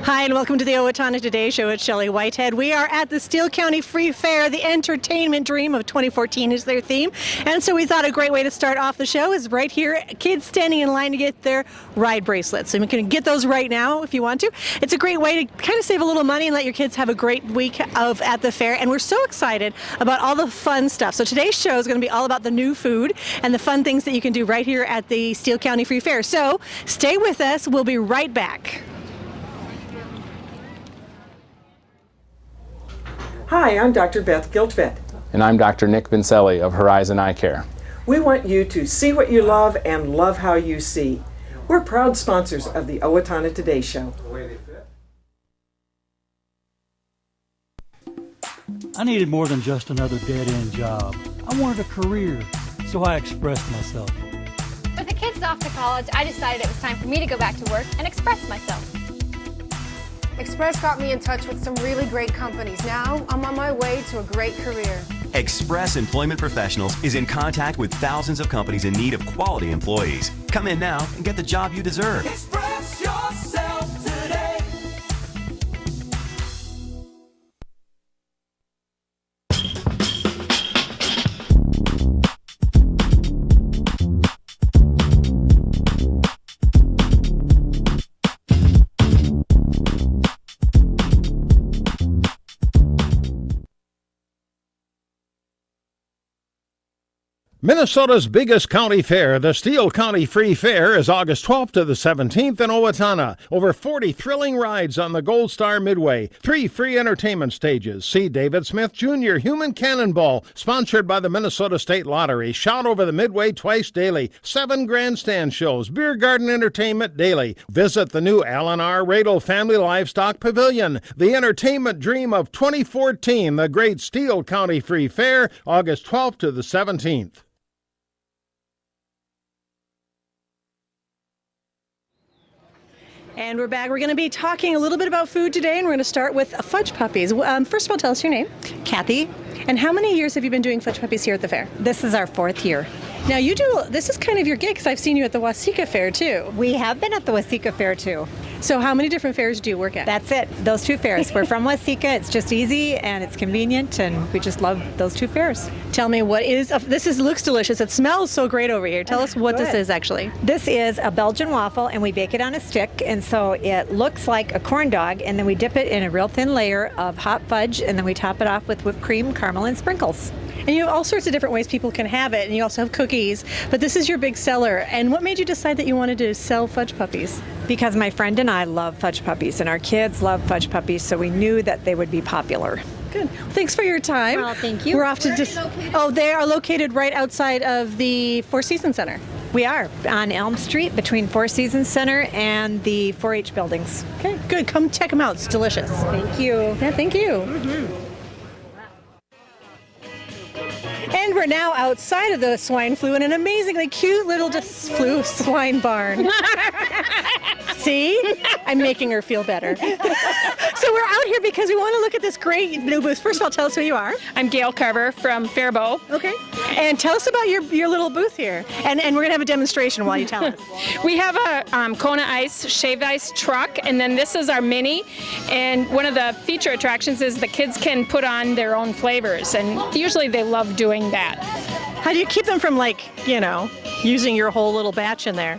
Hi, and welcome to the Owatonna Today Show at Shelley, Whitehead. We are at the Steele County Free Fair. The entertainment dream of 2014 is their theme. And so we thought a great way to start off the show is right here, kids standing in line to get their ride bracelets. So you can get those right now if you want to. It's a great way to kind of save a little money and let your kids have a great week at the fair. And we're so excited about all the fun stuff. So today's show is going to be all about the new food and the fun things that you can do right here at the Steele County Free Fair. So stay with us. We'll be right back. Hi, I'm Dr. Beth Giltvet. And I'm Dr. Nick Vincelli of Horizon Eye Care. We want you to see what you love and love how you see. We're proud sponsors of the Owatonna Today Show. I needed more than just another dead-end job. I wanted a career, so I expressed myself. With the kids off to college, I decided it was time for me to go back to work and express myself. Express got me in touch with some really great companies. Now I'm on my way to a great career. Express Employment Professionals is in contact with thousands of companies in need of quality employees. Come in now and get the job you deserve. Express yourself today. Minnesota's biggest county fair, the Steele County Free Fair, is August 12th to the 17th in Owatonna. Over 40 thrilling rides on the Gold Star Midway, 3 free entertainment stages. See David Smith Jr. Human Cannonball, sponsored by the Minnesota State Lottery. Shot over the Midway twice daily. 7 grandstand shows, beer garden entertainment daily. Visit the new Alan R. Radel Family Livestock Pavilion. The entertainment dream of 2014, the great Steele County Free Fair, August 12th to the 17th. And we're back. We're going to be talking a little bit about food today, and we're going to start with fudge puppies. First of all, tell us your name. Kathy. And how many years have you been doing fudge puppies here at the fair? This is our 4th year. Now this is kind of your gig, because I've seen you at the Waseca Fair too. We have been at the Waseca Fair too. So how many different fairs do you work at? That's it, those 2 fairs. We're from Waseca, it's just easy and it's convenient, and we just love those 2 fairs. Tell me, looks delicious. It smells so great over here. Tell us what this is actually. This is a Belgian waffle, and we bake it on a stick, and so it looks like a corn dog, and then we dip it in a real thin layer of hot fudge, and then we top it off with whipped cream, caramel, and sprinkles. And you have all sorts of different ways people can have it, and you also have cookies, but this is your big seller. And what made you decide that you wanted to sell fudge puppies? Because my friend and I love fudge puppies, and our kids love fudge puppies, so we knew that they would be popular. Good. Well, thanks for your time. Well, thank you. We're off to they are located right outside of the Four Seasons Center. We are on Elm Street between Four Seasons Center and the 4-H buildings. Okay, good. Come check them out. It's delicious. Thank you. Yeah, thank you. Mm-hmm. And we're now outside of the swine flu in an amazingly cute little swine barn. See? I'm making her feel better. So we're out here because we want to look at this great new booth. First of all, tell us who you are. I'm Gail Carver from Faribault. Okay. And tell us about your little booth here. And we're going to have a demonstration while you tell us. We have a Kona Ice, shaved ice truck, and then this is our mini. And one of the feature attractions is the kids can put on their own flavors, and usually they love doing that. How do you keep them from, using your whole little batch in there?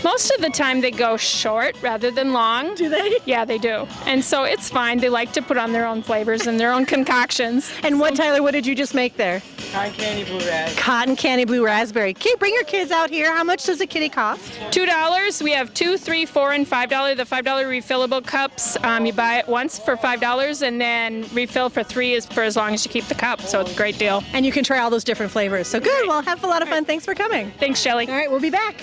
Most of the time they go short rather than long. Do they? Yeah, they do. And so it's fine. They like to put on their own flavors and their own concoctions. And Tyler, what did you just make there? Cotton candy blue raspberry. Cotton candy blue raspberry. Okay, bring your kids out here. How much does a kitty cost? $2. We have $2, $3, $4, and $5. The $5 refillable cups, you buy it once for $5, and then refill for $3 is for as long as you keep the cup. So it's a great deal. And you can try all those different flavors. So good. Well, have a lot of fun. Thanks for coming. Thanks, Shelley. All right, we'll be back.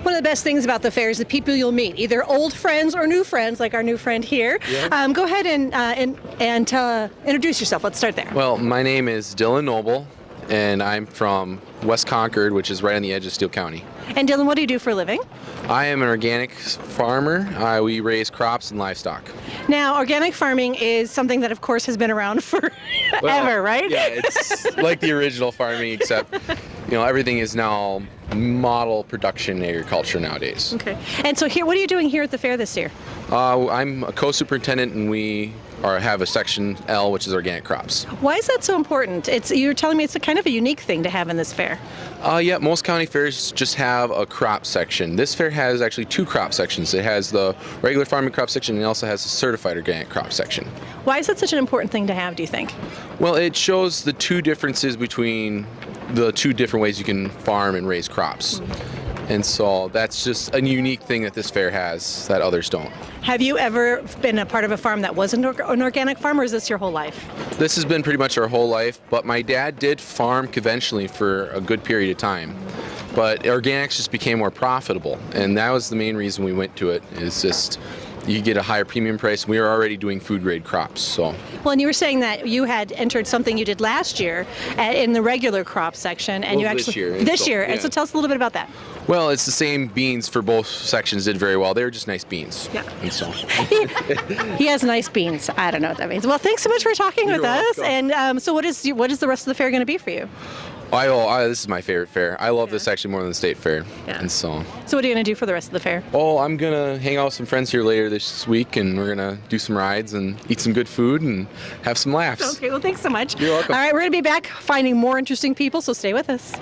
One of the best things about the fair is the people you'll meet, either old friends or new friends, like our new friend here. Yeah. Go ahead and introduce yourself. Let's start there. Well, my name is Dylan Noble, and I'm from West Concord, which is right on the edge of Steele County. And Dylan, what do you do for a living? I am an organic farmer. We raise crops and livestock. Now, organic farming is something that, of course, has been around forever, right? Yeah, it's like the original farming, except, everything is now model production agriculture nowadays. Okay. And so here, what are you doing here at the fair this year? I'm a co-superintendent, and we have a section L, which is organic crops. Why is that so important? You're telling me it's a kind of a unique thing to have in this fair. Yeah, most county fairs just have a crop section. This fair has actually 2 crop sections. It has the regular farming crop section, and it also has a certified organic crop section. Why is that such an important thing to have, do you think? Well, it shows the 2 differences between the 2 different ways you can farm and raise crops. And so that's just a unique thing that this fair has that others don't. Have you ever been a part of a farm that wasn't an organic farm, or is this your whole life? This has been pretty much our whole life, but my dad did farm conventionally for a good period of time. But organics just became more profitable, and that was the main reason we went to it, is just you get a higher premium price. We were already doing food grade crops, so. Well, and you were saying that you had entered something you did last year in the regular crop section, and Well, you actually this year. And so tell us a little bit about that. Well, it's the same beans for both sections did very well. They were just nice beans. Yeah. And so. He has nice beans. I don't know what that means. Well, thanks so much for talking with us. And so what is the rest of the fair going to be for you? This is my favorite fair. I love this actually more than the state fair. Yeah. And so. So what are you going to do for the rest of the fair? Oh, I'm going to hang out with some friends here later this week, and we're going to do some rides and eat some good food and have some laughs. Okay, well, thanks so much. You're welcome. All right, we're going to be back finding more interesting people, so stay with us.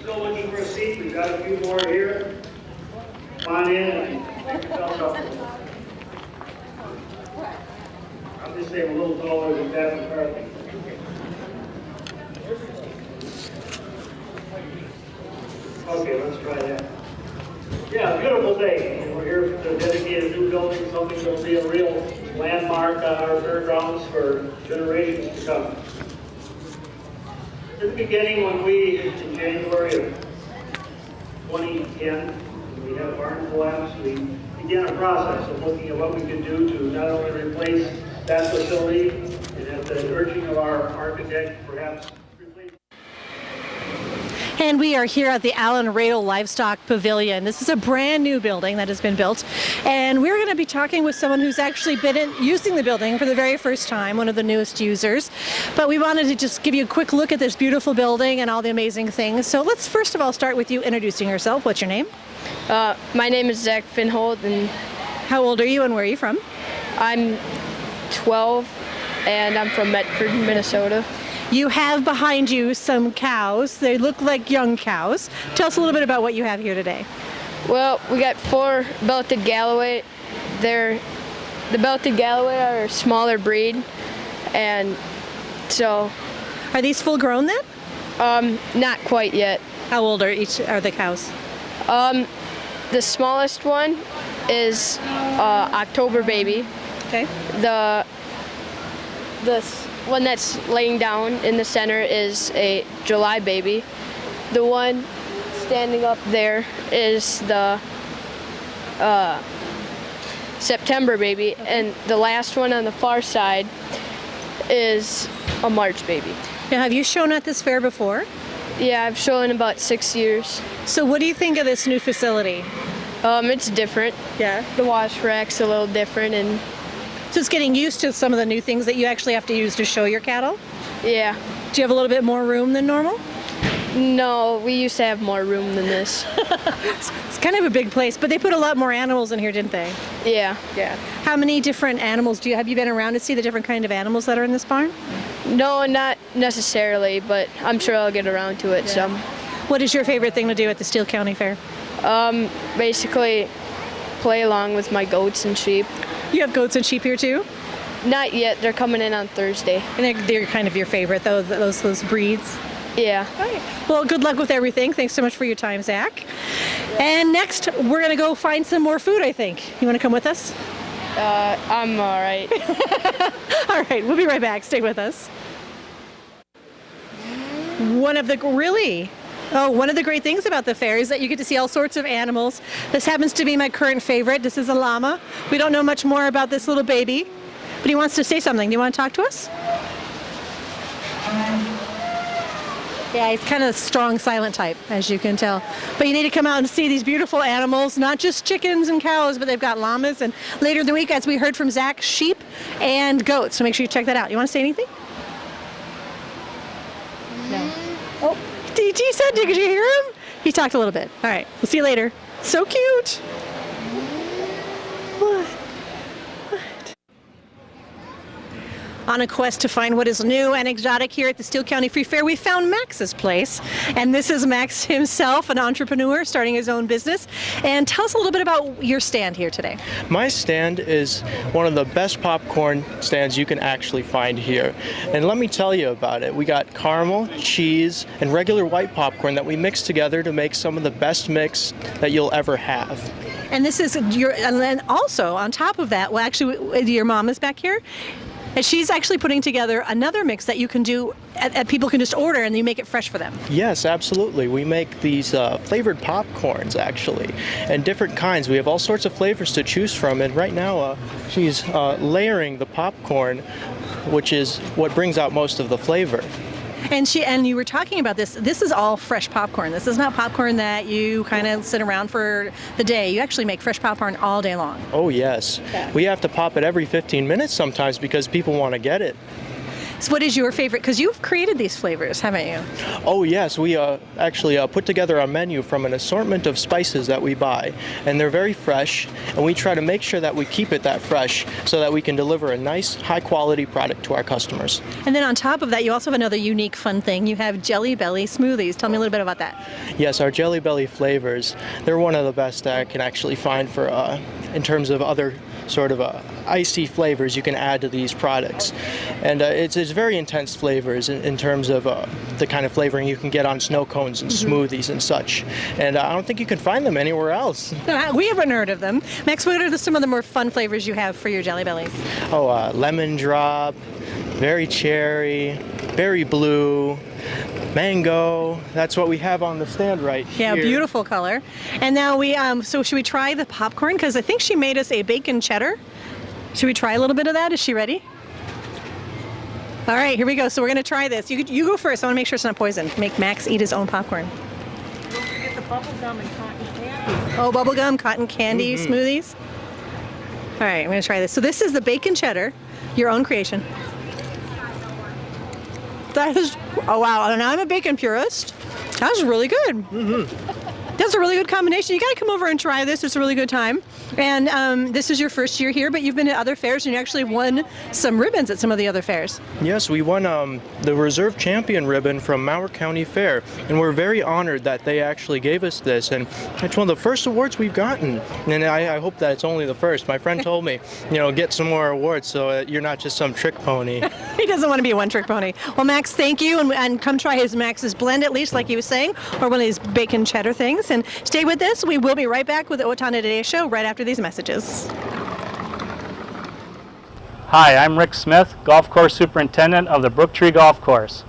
Still looking for a seat? We've got a few more here. Come on in and make yourself comfortable. I'm just saying a little taller than Pat McCarthy. Okay, let's try that. Yeah, beautiful day. We're here to dedicate a new building, something that will be a real landmark on our fairgrounds for generations to come. In the beginning, when in January of 2010, when we had a barn collapse, we began a process of looking at what we could do to not only replace that facility, and at the urging of our architect, perhaps replace. And we are here at the Allen Radel Livestock Pavilion. This is a brand new building that has been built. And we're going to be talking with someone who's actually been using the building for the very first time, one of the newest users. But we wanted to just give you a quick look at this beautiful building and all the amazing things. So let's first of all start with you introducing yourself. What's your name? My name is Zach Finhold, and how old are you and where are you from? I'm 12, and I'm from Medford, Minnesota. You have behind you some cows. They look like young cows. Tell us a little bit about what you have here today. Well, we got 4 belted Galloway. The belted Galloway are a smaller breed, and so. Are these full grown then? Not quite yet. How old are the cows? The smallest one is October baby. Okay. The one that's laying down in the center is a July baby. The one standing up there is the September baby, and the last one on the far side is a March baby. Now, have you shown at this fair before? Yeah, I've shown in about 6 years. So what do you think of this new facility? It's different. Yeah. The wash rack's a little different, and so it's getting used to some of the new things that you actually have to use to show your cattle? Yeah. Do you have a little bit more room than normal? No, we used to have more room than this. It's kind of a big place, but they put a lot more animals in here, didn't they? Yeah. Yeah. How many different animals have you been around to see the different kind of animals that are in this barn? No, not necessarily, but I'm sure I'll get around to it some. What is your favorite thing to do at the Steele County Fair? Basically play along with my goats and sheep. You have goats and sheep here too? Not yet. They're coming in on Thursday. And they're kind of your favorite, those breeds? Yeah. Okay. Well, good luck with everything. Thanks so much for your time, Zach. And next, we're going to go find some more food, I think. You want to come with us? I'm all right. All right, we'll be right back. Stay with us. One of the great things about the fair is that you get to see all sorts of animals. This happens to be my current favorite. This is a llama. We don't know much more about this little baby, but he wants to say something. Do you want to talk to us? Yeah, he's kind of a strong, silent type, as you can tell. But you need to come out and see these beautiful animals, not just chickens and cows, but they've got llamas. And later in the week, as we heard from Zach, sheep and goats. So make sure you check that out. You want to say anything? DT said, did you hear him? He talked a little bit. All right, we'll see you later. So cute. What? On a quest to find what is new and exotic here at the Steele County Free Fair, we found Max's place. And this is Max himself, an entrepreneur starting his own business. And tell us a little bit about your stand here today. My stand is one of the best popcorn stands you can actually find here. And let me tell you about it. We got caramel, cheese, and regular white popcorn that we mix together to make some of the best mix that you'll ever have. And this is your, and then also on top of that, well, actually, your mom is back here. And she's actually putting together another mix that you can do, people can just order and you make it fresh for them. Yes, absolutely. We make these flavored popcorns, actually, and different kinds. We have all sorts of flavors to choose from, and right now she's layering the popcorn, which is what brings out most of the flavor. And you were talking about this. This is all fresh popcorn. This is not popcorn that you kind of sit around for the day. You actually make fresh popcorn all day long. Oh yes. Yeah. We have to pop it every 15 minutes sometimes because people want to get it. So what is your favorite? Because you've created these flavors, haven't you? Oh yes, we actually put together a menu from an assortment of spices that we buy, and they're very fresh, and we try to make sure that we keep it that fresh so that we can deliver a nice, high-quality product to our customers. And then on top of that, you also have another unique, fun thing. You have Jelly Belly smoothies. Tell me a little bit about that. Yes, our Jelly Belly flavors, they're one of the best that I can actually find for in terms of other sort of icy flavors you can add to these products. And it's very intense flavors in terms of the kind of flavoring you can get on snow cones and smoothies and such. And I don't think you can find them anywhere else. We haven't heard of them. Max, what are some of the more fun flavors you have for your Jelly Bellies? Oh, lemon drop, berry cherry, berry blue, mango. That's what we have on the stand right here. Yeah, beautiful color. And now so should we try the popcorn? Because I think she made us a bacon cheddar. Should we try a little bit of that? Is she ready? All right, here we go. So we're going to try this. You go first. I want to make sure it's not poison. Make Max eat his own popcorn. Don't forget the bubblegum and cotton candy. Oh, bubblegum, cotton candy smoothies. All right, I'm going to try this. So this is the bacon cheddar, your own creation. That is, oh wow, and I'm a bacon purist. That's really good. That's a really good combination. You got to come over and try this. It's a really good time. And this is your first year here, but you've been at other fairs and you actually won some ribbons at some of the other fairs. Yes, we won the Reserve Champion ribbon from Mower County Fair, and we're very honored that they actually gave us this. And it's one of the first awards we've gotten, and I hope that it's only the first. My friend told me, get some more awards so you're not just some trick pony. He doesn't want to be a one-trick pony. Well, Max, thank you, and come try Max's blend at least, like he was saying, or one of these bacon cheddar things. And stay with us. We will be right back with the Owatonna Today Show right after these messages. Hi, I'm Rick Smith, Golf Course Superintendent of the Brooktree Golf Course.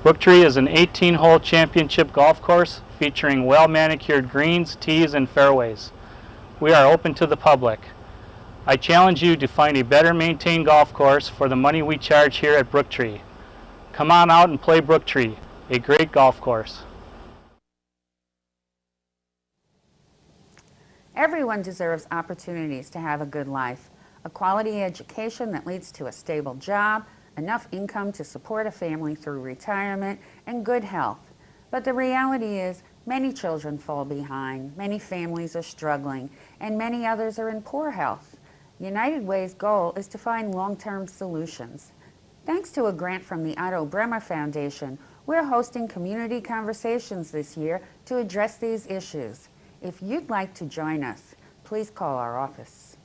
Brooktree is an 18-hole championship golf course featuring well-manicured greens, tees, and fairways. We are open to the public. I challenge you to find a better maintained golf course for the money we charge here at Brooktree. Come on out and play Brooktree, a great golf course. Everyone deserves opportunities to have a good life, a quality education that leads to a stable job, enough income to support a family through retirement, and good health. But the reality is, many children fall behind, many families are struggling, and many others are in poor health. United Way's goal is to find long-term solutions. Thanks to a grant from the Otto Bremer Foundation, we're hosting community conversations this year to address these issues. If you'd like to join us, please call our office.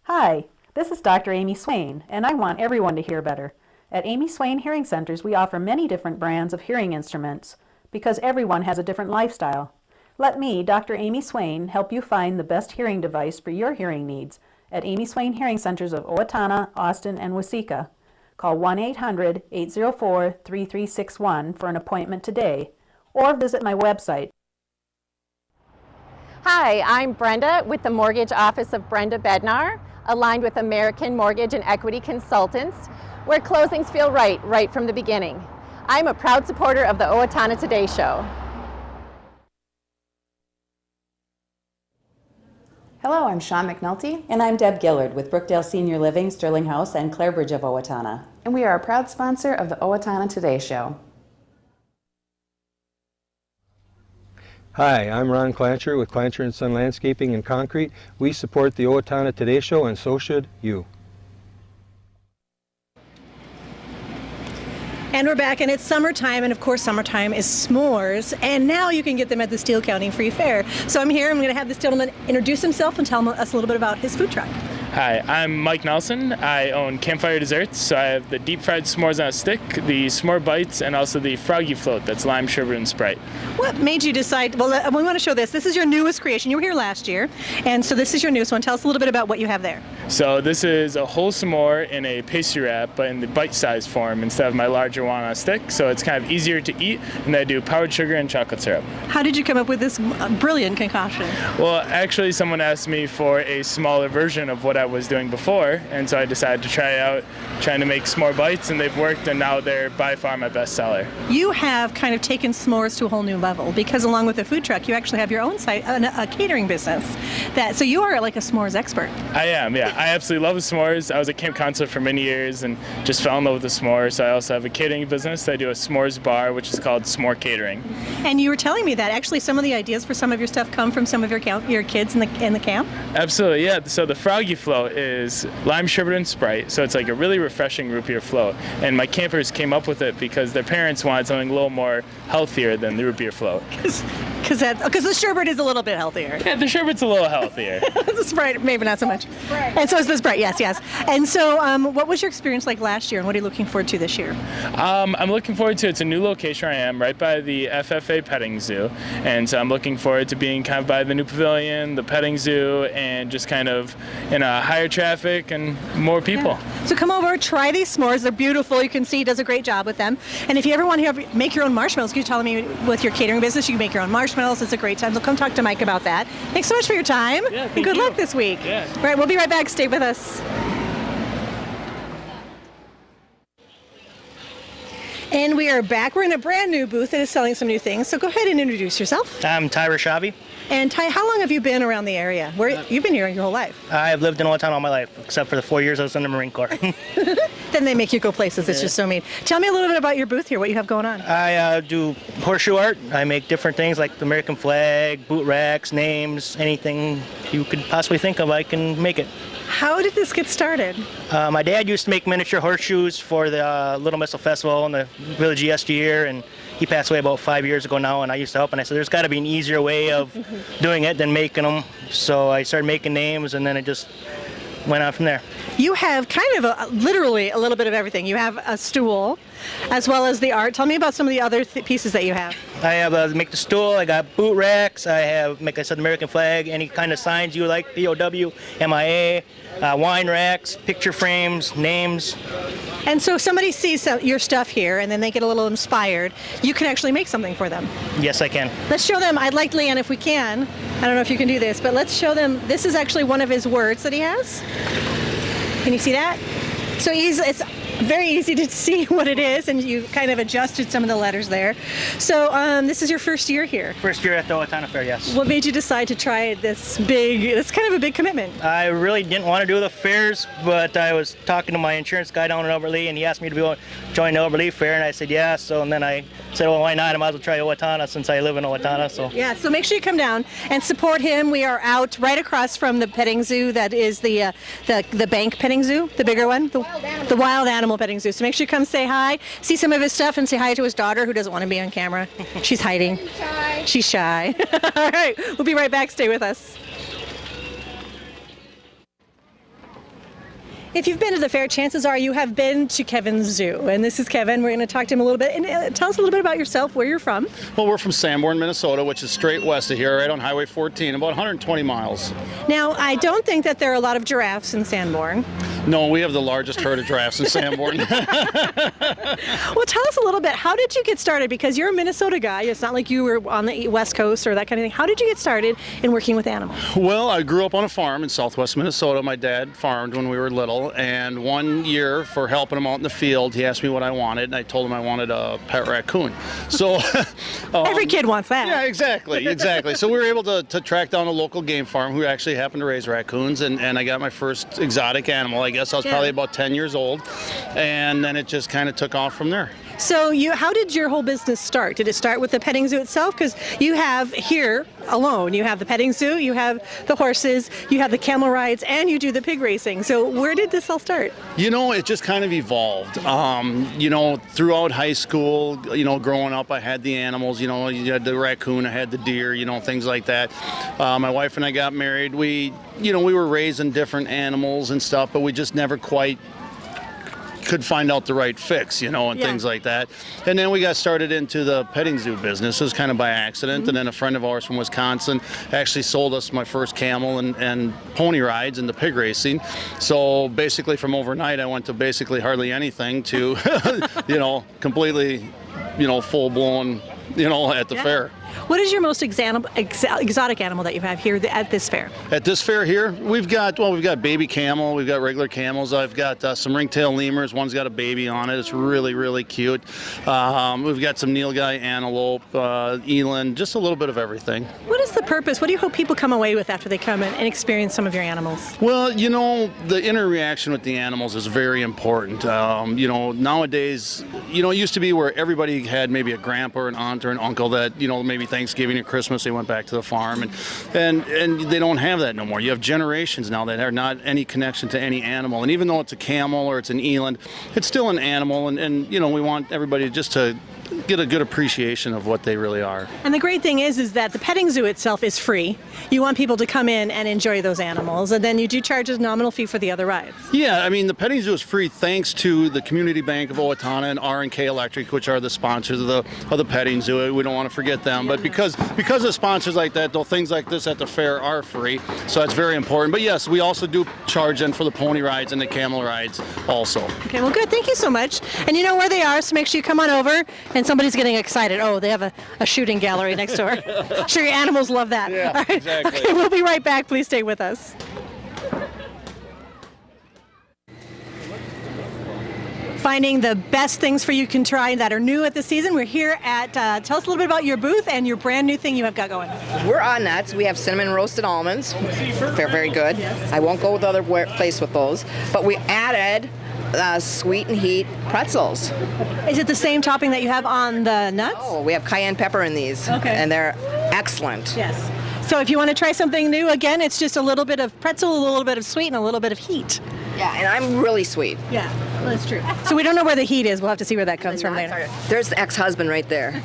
Hi, this is Dr. Amy Swain, and I want everyone to hear better. At Amy Swain Hearing Centers, we offer many different brands of hearing instruments because everyone has a different lifestyle. Let me, Dr. Amy Swain, help you find the best hearing device for your hearing needs at Amy Swain Hearing Centers of Owatonna, Austin, and Waseca. Call 1-800-804-3361 for an appointment today, or visit my website. Hi, I'm Brenda with the Mortgage Office of Brenda Bednar, aligned with American Mortgage and Equity Consultants, where closings feel right from the beginning. I'm a proud supporter of the Owatonna Today Show. Hello, I'm Shawn McNulty. And I'm Deb Gillard with Brookdale Senior Living, Sterling House, and Clarebridge of Owatonna. and we are a proud sponsor of the Owatonna Today Show. Hi, I'm Ron Clancher with Clancher & Son Landscaping and Concrete. We support the Owatonna Today Show, and so should you. And we're back, and it's summertime, and of course summertime is s'mores, and now you can get them at the Steele County Free Fair. So I'm here, I'm going to have this gentleman introduce himself and tell us a little bit about his food truck. Hi, I'm Mike Nelson. I own Campfire Desserts, so I have the deep fried s'mores on a stick, the s'more bites, and also the froggy float that's lime, sherbet, and Sprite. What made you decide, well, we want to show this. This is your newest creation. You were here last year, and so this is your newest one. Tell us a little bit about what you have there. So this is a whole s'more in a pastry wrap, but in the bite-sized form instead of my larger one on a stick, so it's kind of easier to eat, and I do powdered sugar and chocolate syrup. How did you come up with this brilliant concoction? Well, actually, someone asked me for a smaller version of what I was doing before, and so I decided to try out trying to make s'more bites, and they've worked, and now they're by far my best seller. You have kind of taken s'mores to a whole new level, because along with the food truck, you actually have your own site, a catering business. So you are like a s'mores expert. I am, yeah. I absolutely love the s'mores. I was a camp counselor for many years and just fell in love with the s'mores. So I also have a catering business. I do a s'mores bar, which is called S'more Catering. And you were telling me that actually some of the ideas for some of your stuff come from some of your kids in the camp? Absolutely, yeah. So the froggy float is lime, sherbet, and Sprite. So it's like a really refreshing root beer float. And my campers came up with it because their parents wanted something a little more healthier than the root beer float. Because the sherbet is a little bit healthier. Yeah, the sherbet's a little healthier. The Sprite, maybe not so much. And so is the Sprite, yes. And so what was your experience like last year, and what are you looking forward to this year? I'm looking forward to, it's a new location where I am, right by the FFA petting zoo. And so I'm looking forward to being kind of by the new pavilion, the petting zoo, and just kind of in a higher traffic and more people. Yeah. So come over, try these s'mores. They're beautiful. You can see he does a great job with them. And if you ever want to make your own marshmallows, you're telling me with your catering business, you can make your own marshmallows. It's a great time. So come talk to Mike about that. Thanks so much for your time. Yeah, and good luck this week. Yeah. All right, we'll be right back. Stay with us. And we are back. We're in a brand new booth that is selling some new things. So go ahead and introduce yourself. I'm Ty Rashavi. And Ty, how long have you been around the area? You've been here your whole life. I've lived in Owatonna all my life, except for the 4 years I was in the Marine Corps. Then they make you go places. It's just so mean. Tell me a little bit about your booth here, what you have going on. I do horseshoe art. I make different things like the American flag, boot racks, names, anything you could possibly think of, I can make it. How did this get started? My dad used to make miniature horseshoes for the Little Missile Festival and the Village year, and he passed away about 5 years ago now, and I used to help, and I said there's got to be an easier way of doing it than making them. So I started making names, and then it just went on from there. You have kind of literally a little bit of everything. You have a stool as well as the art. Tell me about some of the other pieces that you have. I have make the stool, I got boot racks, I have, like I said, the American flag, any kind of signs you like, POW, MIA, wine racks, picture frames, names. And so if somebody sees your stuff here and then they get a little inspired, you can actually make something for them. Yes, I can. Let's show them. I'd like Leanne, if we can. I don't know if you can do this, but let's show them. This is actually one of his words that he has. Can you see that? So it's very easy to see what it is, and you kind of adjusted some of the letters there. So this is your first year here. First year at the Owatonna Fair, yes. What made you decide to try this it's kind of a big commitment. I really didn't want to do the fairs, but I was talking to my insurance guy down in Overly, and he asked me to join the Overly Fair, and I said yeah. So and then I said, well, why not? I might as well try Owatonna since I live in Owatonna. So yeah, so make sure you come down and support him. We are out right across from the petting zoo. That is the bank petting zoo, the bigger one, the wild animal petting zoo. So make sure you come say hi, see some of his stuff, and say hi to his daughter who doesn't want to be on camera. She's hiding. She's shy. All right, we'll be right back. Stay with us. If you've been to the fair, chances are you have been to Kevin's Zoo. And this is Kevin. We're going to talk to him a little bit. And tell us a little bit about yourself, where you're from. Well, we're from Sanborn, Minnesota, which is straight west of here, right on Highway 14, about 120 miles. Now, I don't think that there are a lot of giraffes in Sanborn. No, we have the largest herd of giraffes in Sanborn. Well, tell us a little bit. How did you get started? Because you're a Minnesota guy. It's not like you were on the West Coast or that kind of thing. How did you get started in working with animals? Well, I grew up on a farm in southwest Minnesota. My dad farmed when we were little. And one year, for helping him out in the field, he asked me what I wanted. And I told him I wanted a pet raccoon. So every kid wants that. Yeah, exactly. So we were able to track down a local game farm who actually happened to raise raccoons. And I got my first exotic animal. I guess. I was probably about 10 years old, and then it just kind of took off from there. So how did your whole business start? Did it start with the petting zoo itself? Because you have here alone, you have the petting zoo, you have the horses, you have the camel rides, and you do the pig racing. So where did this all start? You know, it just kind of evolved. You know, throughout high school, you know, growing up, I had the animals. You know, you had the raccoon, I had the deer, you know, things like that. My wife and I got married. We were raising different animals and stuff, but we just never quite could find out the right fix, you know, and things like that. And then we got started into the petting zoo business. It was kind of by accident. And then a friend of ours from Wisconsin actually sold us my first camel and pony rides and the pig racing. So basically from overnight, I went to basically hardly anything to, you know, completely, you know, full blown, you know, at the fair. What is your most exotic animal that you have here at this fair? At this fair here, we've got baby camel, we've got regular camels. I've got some ringtail lemurs. One's got a baby on it. It's really, really cute. We've got some nilgai antelope, eland, just a little bit of everything. What is the purpose? What do you hope people come away with after they come in and experience some of your animals? Well, you know, the interaction with the animals is very important. You know, nowadays, you know, it used to be where everybody had maybe a grandpa or an aunt or an uncle that, you know, maybe Thanksgiving or Christmas they went back to the farm, and they don't have that no more. You have generations now that are not any connection to any animal, and even though it's a camel or it's an eland, it's still an animal, and you know, we want everybody just to get a good appreciation of what they really are. And the great thing is that the petting zoo itself is free. You want people to come in and enjoy those animals, and then you do charge a nominal fee for the other rides. Yeah, I mean, the petting zoo is free thanks to the Community Bank of Owatonna and R&K Electric, which are the sponsors of the petting zoo. We don't want to forget them, but because of sponsors like that, though, things like this at the fair are free, so that's very important. But yes, we also do charge in for the pony rides and the camel rides also. Okay, well, good. Thank you so much. And you know where they are, so make sure you come on over. And somebody's getting excited. Oh, they have a shooting gallery next door. Sure, your animals love that. Yeah, all right. exactly. Okay, we'll be right back. Please stay with us. Finding the best things for you can try that are new at the season. We're here at, tell us a little bit about your booth and your brand new thing you have got going. We're on nuts. We have cinnamon roasted almonds. They're very good. I won't go with other place with those, but we added sweet and heat pretzels. Is it the same topping that you have on the nuts? Oh, we have cayenne pepper in these, and they're excellent. Yes. So if you want to try something new, again, it's just a little bit of pretzel, a little bit of sweet, and a little bit of heat. Yeah, and I'm really sweet. Yeah, well, that's true. So we don't know where the heat is. We'll have to see where that comes from later. There's the ex-husband right there.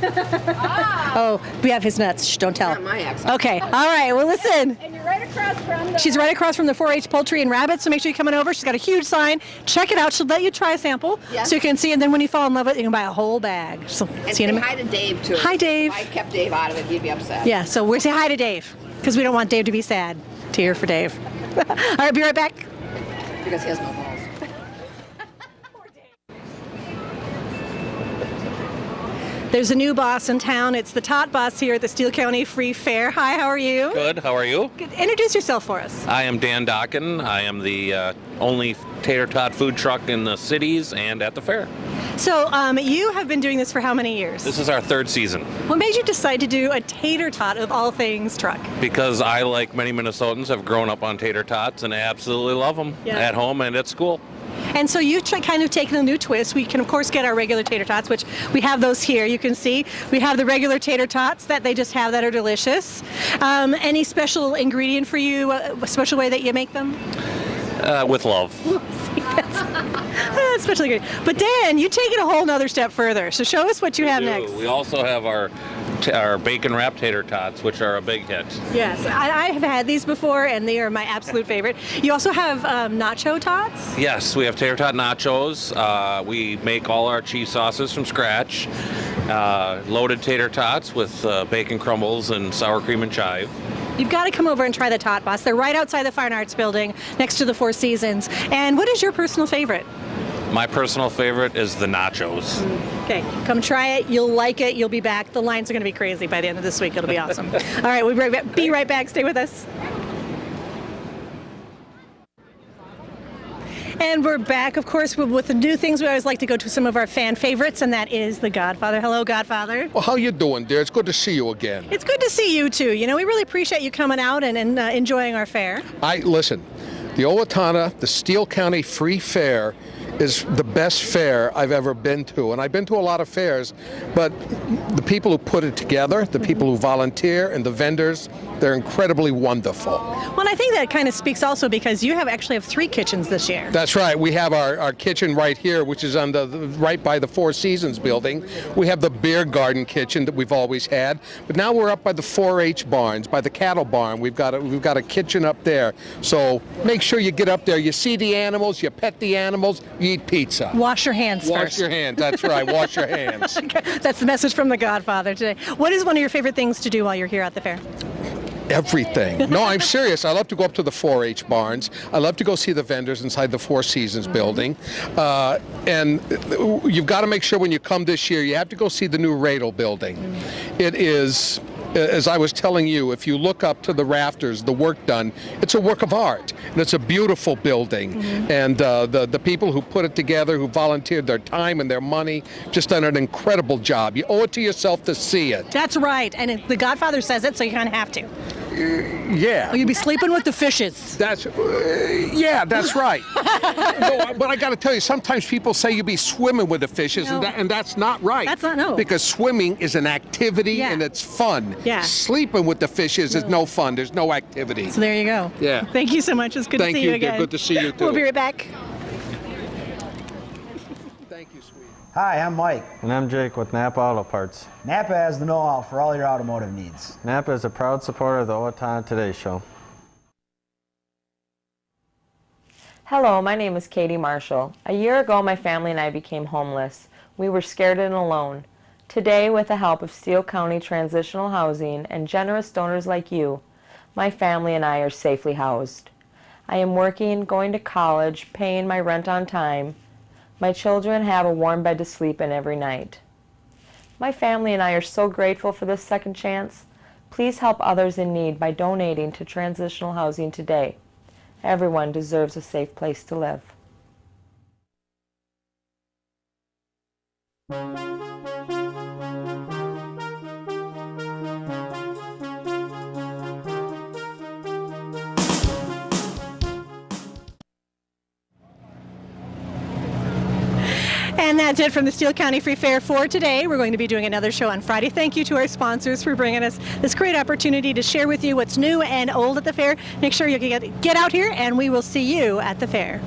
Oh, we have his nuts. Shh, don't tell. Not my ex-husband. Okay, all right, well, listen. And you're right across from She's right across from the 4-H Poultry and Rabbits, so make sure you're coming over. She's got a huge sign. Check it out. She'll let you try a sample so you can see, and then when you fall in love with it, you can buy a whole bag. So, and say hi to Dave, too. Hi, Dave. If I kept Dave out of it, he'd be upset. Yeah, so we'll say hi to Dave, because we don't want Dave to be sad. Tear for Dave. All right, be right back. Because he has no balls. There's a new boss in town. It's the Tot Boss here at the Steele County Free Fair. Hi, how are you? Good, how are you? Good. Introduce yourself for us. I am Dan Dokken. I am the only tater tot food truck in the cities and at the fair. So you have been doing this for how many years? This is our third season. What made you decide to do a tater tot of all things truck? Because I, like many Minnesotans, have grown up on tater tots and I absolutely love them at home and at school. And so you've kind of taken a new twist. We can, of course, get our regular tater tots, which we have those here. You can see we have the regular tater tots that they just have that are delicious. Any special ingredient for you, a special way that you make them? With love. Especially good. But Dan, you take it a whole nother step further. So show us what you have next. We also have our bacon wrapped tater tots, which are a big hit. Yes, I have had these before, and they are my absolute favorite. You also have nacho tots? Yes, we have tater tot nachos. We make all our cheese sauces from scratch. Loaded tater tots with bacon crumbles and sour cream and chive. You've got to come over and try the Tot Boss. They're right outside the Fine Arts Building next to the Four Seasons. And what is your personal favorite? My personal favorite is the nachos. Okay, come try it. You'll like it. You'll be back. The lines are going to be crazy by the end of this week. It'll be awesome. All right, we'll be right back. Stay with us. And we're back, of course, with the new things. We always like to go to some of our fan favorites, and that is The Godfather. Hello, Godfather. Well, how you doing, dear? It's good to see you again. It's good to see you, too. You know, we really appreciate you coming out and enjoying our fair. Listen, The Owatonna, the Steele County Free Fair is the best fair I've ever been to. And I've been to a lot of fairs, but the people who put it together, the people who volunteer, and the vendors, they're incredibly wonderful. Well, and I think that kind of speaks also because you actually have 3 kitchens this year. That's right. We have our kitchen right here, which is on right by the Four Seasons building. We have the beer garden kitchen that we've always had, but now we're up by the 4-H barns, by the cattle barn. We've got a kitchen up there. So make sure you get up there. You see the animals, you pet the animals, you eat pizza. Wash your hands first. Wash your hands. That's right. Wash your hands. That's the message from the Godfather today. What is one of your favorite things to do while you're here at the fair? Everything. No, I'm serious. I love to go up to the 4-H barns. I love to go see the vendors inside the Four Seasons building. And you've got to make sure when you come this year, you have to go see the new Radel building. It is, as I was telling you, if you look up to the rafters, the work done, it's a work of art. And it's a beautiful building. And the people who put it together, who volunteered their time and their money, just done an incredible job. You owe it to yourself to see it. That's right. And the Godfather says it, so you kind of have to. Yeah. Or you'd be sleeping with the fishes. Yeah, that's right. No, but I got to tell you, sometimes people say you be swimming with the fishes, No. and that's not right. That's not, no. Because swimming is an activity Yeah. and it's fun. Yeah. Sleeping with the fishes is no fun. There's no activity. So there you go. Yeah. Thank you so much. It's good Thank to see you, you dear. again. Good to see you, too. We'll be right back. Hi, I'm Mike. And I'm Jake with Napa Auto Parts. Napa has the know-how for all your automotive needs. Napa is a proud supporter of the Owatonna Today Show. Hello, my name is Katie Marshall. A year ago, my family and I became homeless. We were scared and alone. Today, with the help of Steele County Transitional Housing and generous donors like you, my family and I are safely housed. I am working, going to college, paying my rent on time. My children have a warm bed to sleep in every night. My family and I are so grateful for this second chance. Please help others in need by donating to transitional housing today. Everyone deserves a safe place to live. And that's it from the Steele County Free Fair for today. We're going to be doing another show on Friday. Thank you to our sponsors for bringing us this great opportunity to share with you what's new and old at the fair. Make sure you get out here, and we will see you at the fair.